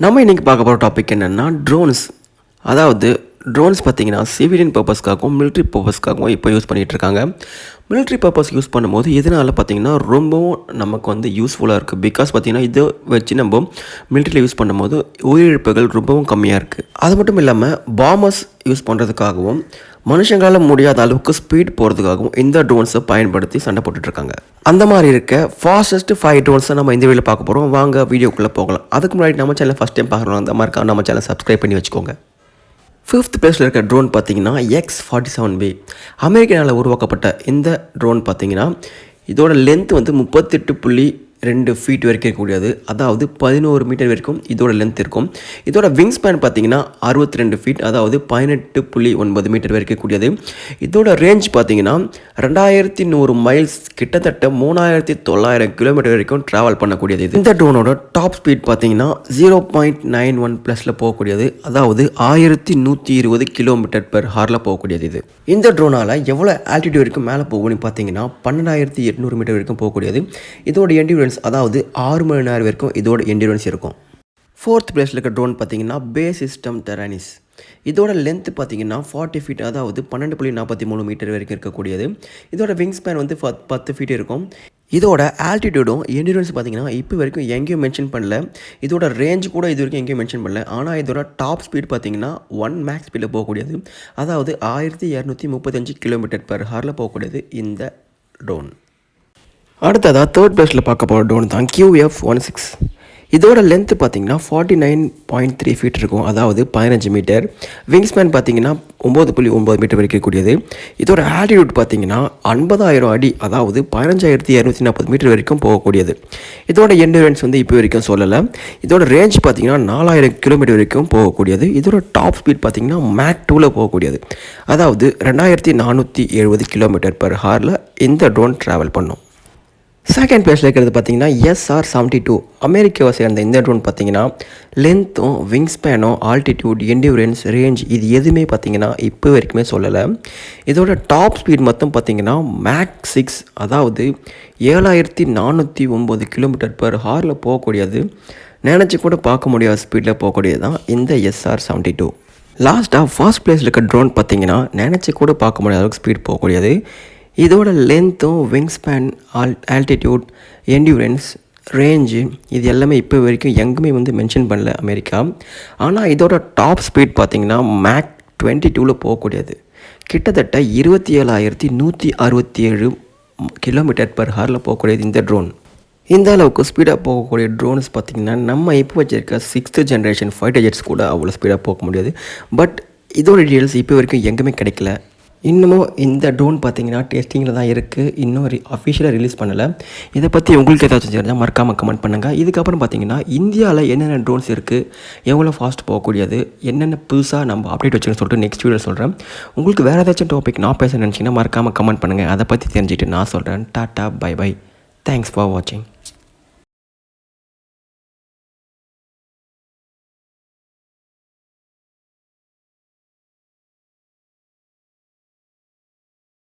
நம்ம இன்றைக்கி பார்க்க போகிற டாபிக் என்னென்னா ட்ரோன்ஸ். அதாவது ட்ரோன்ஸ் பார்த்திங்கன்னா சிவிலியன் பர்பஸ்க்காகவும் மிலிட்ரி பர்பஸ்க்காகவும் இப்போ யூஸ் பண்ணிகிட்ருக்காங்க. மிலிட்ரி பர்பஸ் யூஸ் பண்ணும்போது இதனால் பார்த்திங்கன்னா ரொம்பவும் நமக்கு வந்து யூஸ்ஃபுல்லாக இருக்குது. பிகாஸ் பார்த்திங்கன்னா இதை வச்சு நம்ம மிலிட்ரியில் யூஸ் பண்ணும்போது உயிரிழப்புகள் ரொம்பவும் கம்மியாக இருக்குது. அது மட்டும் இல்லாமல் பாம்பர்ஸ் யூஸ் பண்ணுறதுக்காகவும் மனுஷங்களால் முடியாத அளவுக்கு ஸ்பீட் போகிறதுக்காகவும் இந்த ட்ரோன்ஸை பயன்படுத்தி சண்டை போட்டுட்ருக்காங்க. அந்த மாதிரி இருக்க ஃபாஸ்டஸ்ட் 5 ட்ரோன்ஸை நம்ம இந்த வீடியோவில் பார்க்க போகிறோம். வாங்க வீடியோக்குள்ளே போகலாம். அதுக்கு முன்னாடி நம்ம சேனல் ஃபஸ்ட் டைம் பார்க்குறோம், அந்த மாதிரி நம்ம சேனல் சப்ஸ்கிரைப் பண்ணி வச்சுக்கோங்க. 5th பிளேஸில் இருக்க ட்ரோன் பார்த்தீங்கன்னா X-47B. அமெரிக்காவில் உருவாக்கப்பட்ட இந்த ட்ரோன் பார்த்தீங்கன்னா இதோட லென்த் வந்து 38.2 ஃபீட் வரைக்கும் இருக்கக்கூடியது. அதாவது 11 மீட்டர் வரைக்கும் இதோட லென்த் இருக்கும். இதோட விங் ஸ்பேன் பார்த்தீங்கன்னா 62 ஃபீட், அதாவது 18.9 மீட்டர் வரைக்கும் இருக்கக்கூடியது. இதோட ரேஞ்ச் பார்த்தீங்கன்னா 2100 மைல்ஸ், கிட்டத்தட்ட 3900 கிலோமீட்டர் வரைக்கும் ட்ராவல் பண்ணக்கூடியது. இந்த ட்ரோனோட டாப் ஸ்பீட் பார்த்தீங்கன்னா 0.91 ப்ளஸில் போகக்கூடியது, அதாவது 1120 கிலோமீட்டர் பெர் ஹாரில் போகக்கூடியது. இந்த ட்ரோனால் எவ்வளோ ஆல்டிடியூட் வரைக்கும் மேலே போகணும்னு பார்த்தீங்கன்னா 12800 மீட்டர் வரைக்கும் போகக்கூடியது. இதோட என்டியூரன்ஸ் அதாவது 6 மணி நேரம் வரைக்கும் இதோட என்டியூரன்ஸ் இருக்கும். 4th பிளேஸில் இருக்க ட்ரோன் பார்த்தீங்கன்னா பேஸ் சிஸ்டம் டெரானிஸ். இதோட லென்த் பார்த்தீங்கன்னா 40 ஃபீட், அதாவது 12.43 மீட்டர் வரைக்கும் இருக்கக்கூடியது. இதோட விங் ஸ்பேன் வந்து 10 ஃபீட் இருக்கும். இதோட ஆல்டிடியூடும் என்டியூரன்ஸ் பார்த்தீங்கன்னா இப்போ வரைக்கும் எங்கேயும் மென்ஷன் பண்ணல. இதோட ரேஞ்ச் கூட இது வரைக்கும் எங்கேயும் மென்ஷன் பண்ணல. ஆனால் இதோட டாப் ஸ்பீட் பார்த்தீங்கன்னா 1 மேக்ஸ் ஸ்பீடில் போகக்கூடியது, அதாவது 1235 கிலோமீட்டர் பெர் ஹாரில் போகக்கூடியது இந்த ட்ரோன். அடுத்ததாக 3rd பிளேஸில் பார்க்க போகிற ட்ரோன் தான் QF-16. இதோட லென்த்து பார்த்தீங்கன்னா 49.3 ஃபீட் இருக்கும், அதாவது 15 மீட்டர். விங் ஸ்பேன் பார்த்தீங்கன்னா 9.9 மீட்டர் வரைக்கும் இருக்கக்கூடியது. இதோட ஆல்டிடியூட் பார்த்தீங்கன்னா 50,000 அடி, அதாவது 15,240 மீட்டர் வரைக்கும் போகக்கூடியது. இதோட என்டியூரன்ஸ் வந்து இப்போ வரைக்கும் சொல்லலை. இதோட ரேஞ்ச் பார்த்தீங்கன்னா 4000 கிலோமீட்டர் வரைக்கும் போகக்கூடியது. இதோட டாப் ஸ்பீட் பார்த்தீங்கன்னா மேக் 2ல் போகக்கூடியது, அதாவது 2470 கிலோமீட்டர் பெர் ஹாரில் இந்த ட்ரோன் ட்ராவல் பண்ணும். 2nd பிளேஸில் இருக்கிறது பார்த்தீங்கன்னா SR-72. அமெரிக்காவை சேர்ந்த இந்த ட்ரோன் பார்த்தீங்கன்னா லென்த்தும் விங் ஸ்பேனும் ஆல்டிடியூட் என்டியூரன்ஸ் ரேஞ்ச் இது எதுவுமே பார்த்தீங்கன்னா இப்போ வரைக்குமே சொல்லலை. இதோட டாப் ஸ்பீட் மொத்தம் பார்த்தீங்கன்னா மேக் 6, அதாவது 7409 கிலோமீட்டர் பெர் ஹாரில் போகக்கூடியது. நினச்சி கூட பார்க்க முடியாத ஸ்பீடில் போகக்கூடியது தான் இந்த SR-72. லாஸ்ட்டாக 1st பிளேஸில் இருக்க ட்ரோன் பார்த்தீங்கன்னா நினச்சி கூட பார்க்க முடியாத அளவுக்கு ஸ்பீட் போகக்கூடியது. இதோட லென்த்தும் wing span altitude endurance range இது எல்லாமே இப்போ வரைக்கும் எங்குமே வந்து மென்ஷன் பண்ணல அமெரிக்கா. ஆனால் இதோட டாப் ஸ்பீட் பார்த்திங்கன்னா மேக் 22ல் போகக்கூடியது, கிட்டத்தட்ட 27,167 கிலோமீட்டர் பெர் ஹாரில் போகக்கூடியது இந்த ட்ரோன். இந்த அளவுக்கு ஸ்பீடாக போகக்கூடிய ட்ரோன்ஸ் பார்த்திங்கன்னா நம்ம இப்போ வச்சுருக்க 6th ஜென்ரேஷன் ஃபைட்டர் ஜெட்ஸ் கூட அவ்வளோ ஸ்பீடாக போக முடியாது. பட் இதோட டீட்டெயில்ஸ் இப்போ வரைக்கும் எங்குமே கிடைக்கல. இன்னமும் இந்த ட்ரோன் பார்த்தீங்கன்னா டெஸ்டிங்கில் தான் இருக்குது, இன்னும் அஃபிஷியலாக ரிலீஸ் பண்ணலை. இதை பற்றி உங்களுக்கு ஏதாச்சும் தெரிஞ்சால் மறக்காமல் கமெண்ட் பண்ணுங்கள். இதுக்கப்புறம் பார்த்தீங்கன்னா இந்தியாவில் என்னென்ன ட்ரோன்ஸ் இருக்குது, எவ்வளோ ஃபாஸ்ட் போகக்கூடியது, என்னென்ன புதுசாக நம்ம அப்டேட் வச்சுன்னு சொல்லிட்டு நெக்ஸ்ட் வீடியோ சொல்கிறேன். உங்களுக்கு வேறு ஏதாச்சும் டாபிக் நான் பேச நினச்சிங்கன்னா மறக்காமல் கமெண்ட் பண்ணுங்கள். அதை பற்றி தெரிஞ்சுட்டு நான் சொல்கிறேன். Tata, bye bye, thanks for வாட்சிங்.